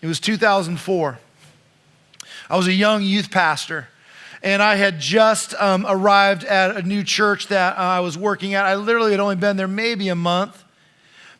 It was 2004. I was a young youth pastor, and I had just arrived at a new church that I was working at. I literally had only been there maybe a month.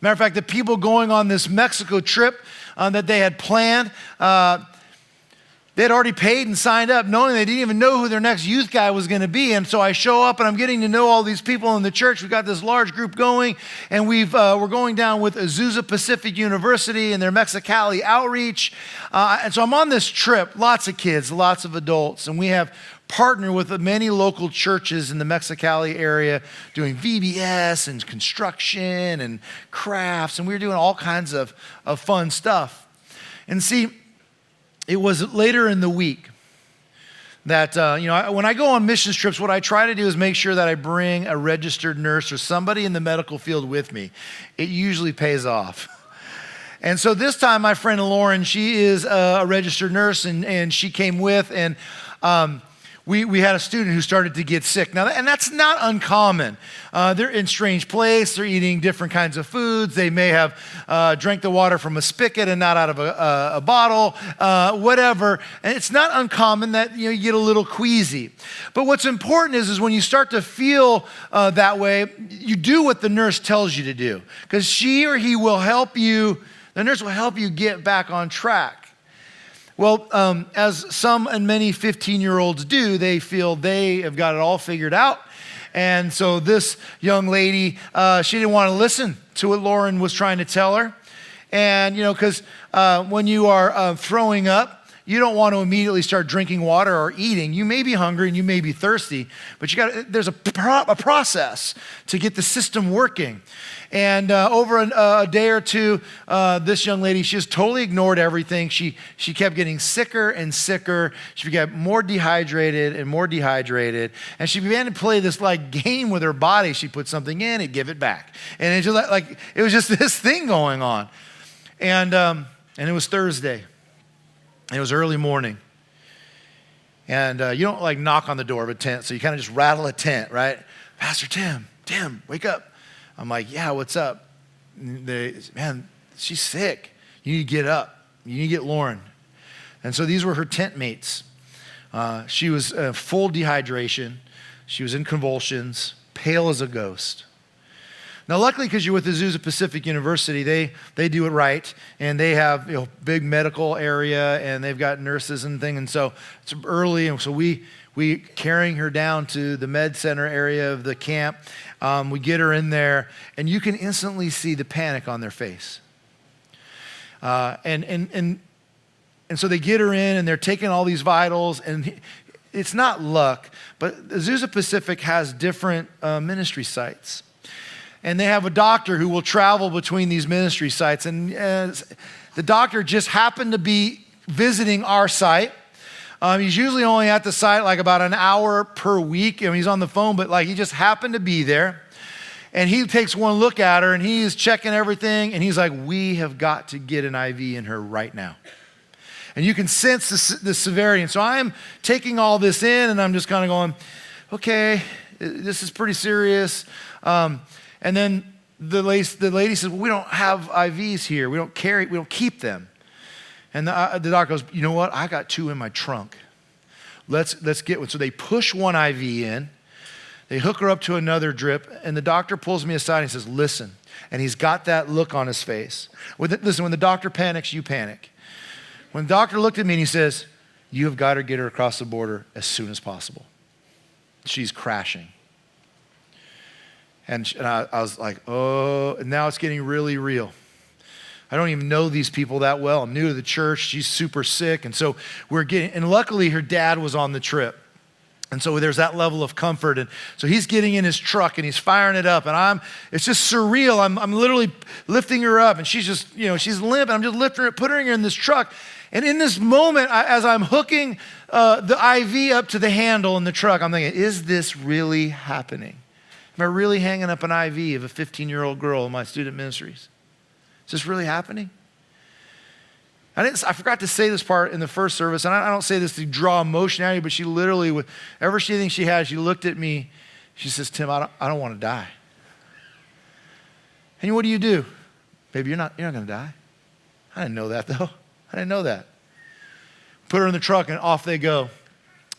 Matter of fact, the people going on this Mexico trip that they had planned, they had already paid and signed up, knowing they didn't even know who their next youth guy was going to be. And so I show up, and I'm getting to know all these people in the church. We've got this large group going, and we're going down with Azusa Pacific University and their Mexicali outreach. And so I'm on this trip, lots of kids, lots of adults, and we have partnered with many local churches in the Mexicali area doing VBS and construction and crafts, and we were doing all kinds of fun stuff. And see, it was later in the week that, when I go on missions trips, what I try to do is make sure that I bring a registered nurse or somebody in the medical field with me. It usually pays off. And so this time, my friend Lauren, she is a registered nurse, and she came with, and we had a student who started to get sick. Now, and that's not uncommon. They're in a strange place. They're eating different kinds of foods. They may have drank the water from a spigot and not out of a bottle, whatever. And it's not uncommon that you get a little queasy. But what's important is when you start to feel that way, you do what the nurse tells you to do, because she or he will help you. The nurse will help you get back on track. Well, as some and many 15-year-olds do, they feel they have got it all figured out. And so this young lady, she didn't want to listen to what Lauren was trying to tell her. And, because when you are throwing up, you don't want to immediately start drinking water or eating. You may be hungry and you may be thirsty, but there's a process to get the system working. And over a day or two, this young lady, she just totally ignored everything. She kept getting sicker and sicker. She got more dehydrated and more dehydrated. And she began to play this game with her body. She put something in, it'd give it back. And it just it was just this thing going on. And it was Thursday. It was early morning. And you don't knock on the door of a tent, so you kind of just rattle a tent, right? Pastor Tim, wake up. I'm like, yeah, what's up? Man, she's sick. You need to get up. You need to get Lauren. And so these were her tent mates. She was full dehydration. She was in convulsions, pale as a ghost. Now, luckily, because you're with Azusa Pacific University, they do it right, and they have big medical area, and they've got nurses and things. And so it's early, and so we carrying her down to the med center area of the camp. We get her in there, and you can instantly see the panic on their face. And so they get her in, and they're taking all these vitals, and it's not luck, but Azusa Pacific has different ministry sites. And they have a doctor who will travel between these ministry sites. And the doctor just happened to be visiting our site. He's usually only at the site about an hour per week. He's on the phone, but he just happened to be there. And he takes one look at her, and he is checking everything. And he's like, we have got to get an IV in her right now. And you can sense the severity. And so I'm taking all this in, and I'm just kind of going, okay, this is pretty serious. And then the lady says, well, we don't have IVs here. We don't keep them. And the doctor goes, you know what? I got 2 in my trunk. Let's get one. So they push one IV in. They hook her up to another drip. And the doctor pulls me aside and he says, listen. And he's got that look on his face. Listen, when the doctor panics, you panic. When the doctor looked at me and he says, you have got to get her across the border as soon as possible. She's crashing. And I was like, oh, and now it's getting really real. I don't even know these people that well. I'm new to the church. She's super sick. And so and luckily her dad was on the trip. And so there's that level of comfort. And so he's getting in his truck and he's firing it up. And it's just surreal. I'm literally lifting her up, and she's just, she's limp. And I'm just lifting her, putting her in this truck. And in this moment, as I'm hooking the IV up to the handle in the truck, I'm thinking, is this really happening? Am I really hanging up an IV of a 15-year-old girl in my student ministries? Is this really happening? I forgot to say this part in the first service, and I don't say this to draw emotion out of you, but she literally, whatever she thinks she has, she looked at me. She says, Tim, I don't want to die. And what do? Baby, you're not going to die. I didn't know that, though. I didn't know that. Put her in the truck and off they go.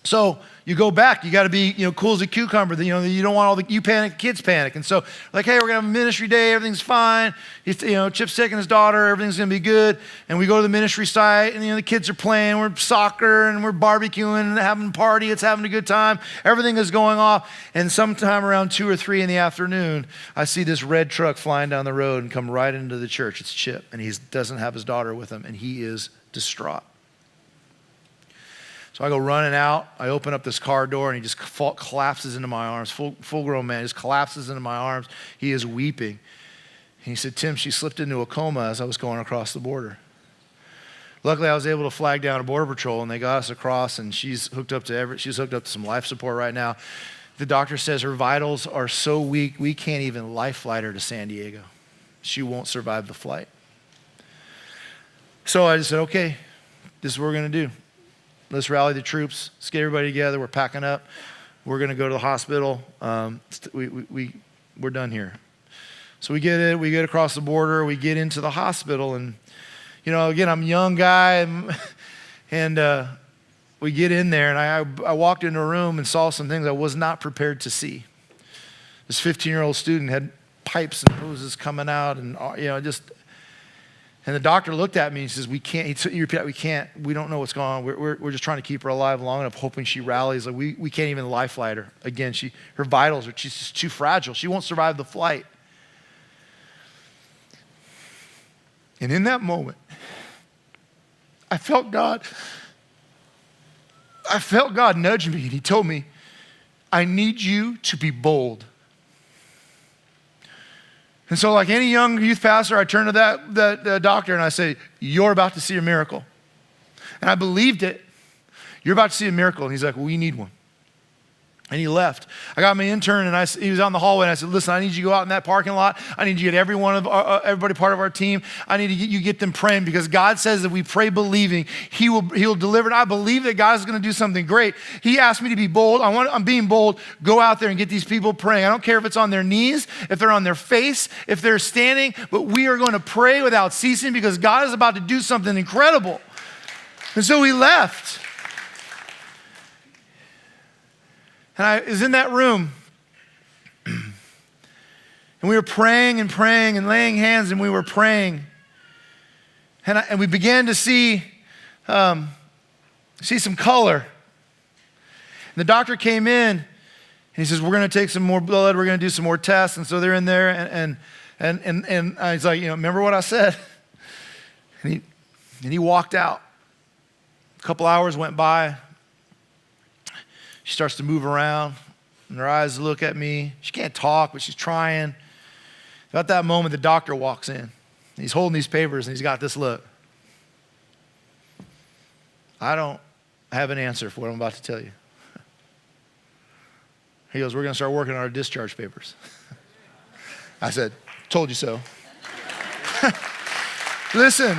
So you go back, you got to be, cool as a cucumber. You don't want you panic, kids panic. And so like, hey, we're going to have a ministry day. Everything's fine. Chip's taking his daughter. Everything's going to be good. And we go to the ministry site and, the kids are playing. We're soccer and we're barbecuing and having a party. It's having a good time. Everything is going off. And sometime around 2 or 3 in the afternoon, I see this red truck flying down the road and come right into the church. It's Chip. And he doesn't have his daughter with him. And he is distraught. So I go running out. I open up this car door, and he just collapses into my arms. Full-grown man just collapses into my arms. He is weeping. And he said, Tim, she slipped into a coma as I was going across the border. Luckily, I was able to flag down a border patrol, and they got us across, and she's hooked up to some life support right now. The doctor says her vitals are so weak, we can't even life flight her to San Diego. She won't survive the flight. So I just said, okay, this is what we're going to do. Let's rally the troops. Let's get everybody together. We're packing up. We're going to go to the hospital. We're done here. So we get across the border. We get into the hospital. And, again, I'm a young guy. And we get in there. And I walked into a room and saw some things I was not prepared to see. This 15-year-old student had pipes and hoses coming out. And, And the doctor looked at me and says, we don't know what's going on. We're just trying to keep her alive long enough, hoping she rallies. Like we can't even life flight her. Again, her vitals she's just too fragile. She won't survive the flight. And in that moment, I felt God nudge me, and he told me, I need you to be bold. And so like any young youth pastor, I turn to that doctor and I say, you're about to see a miracle. And I believed it. You're about to see a miracle. And he's like, well, we need one. And he left. I got my intern and he was out in the hallway and I said, listen, I need you to go out in that parking lot. I need you to get everybody part of our team. I need you to get them praying because God says that we pray believing, he'll deliver. And I believe that God is going to do something great. He asked me to be bold. I'm being bold. Go out there and get these people praying. I don't care if it's on their knees, if they're on their face, if they're standing, but we are going to pray without ceasing because God is about to do something incredible. And so we left. And I was in that room, and we were praying and laying hands, and we were praying. And we began to see some color. And the doctor came in, and he says, we're going to take some more blood, we're going to do some more tests. And so they're in there, and I was like, remember what I said? And he walked out. A couple hours went by. She starts to move around, and her eyes look at me. She can't talk, but she's trying. About that moment, the doctor walks in. He's holding these papers, and he's got this look. I don't have an answer for what I'm about to tell you. He goes, we're going to start working on our discharge papers. I said, told you so. Listen,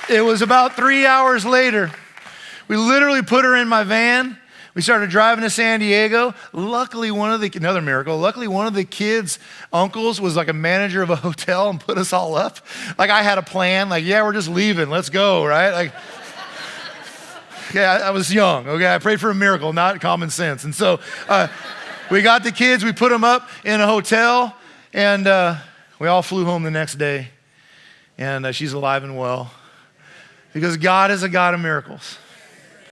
it was about 3 hours later. We literally put her in my van. We started driving to San Diego. Luckily, another miracle, one of the kids' uncles was like a manager of a hotel and put us all up. Like I had a plan, like, yeah, we're just leaving, let's go, right? Like, yeah, I was young, okay? I prayed for a miracle, not common sense. And so we got the kids, we put them up in a hotel, and we all flew home the next day. And she's alive and well because God is a God of miracles.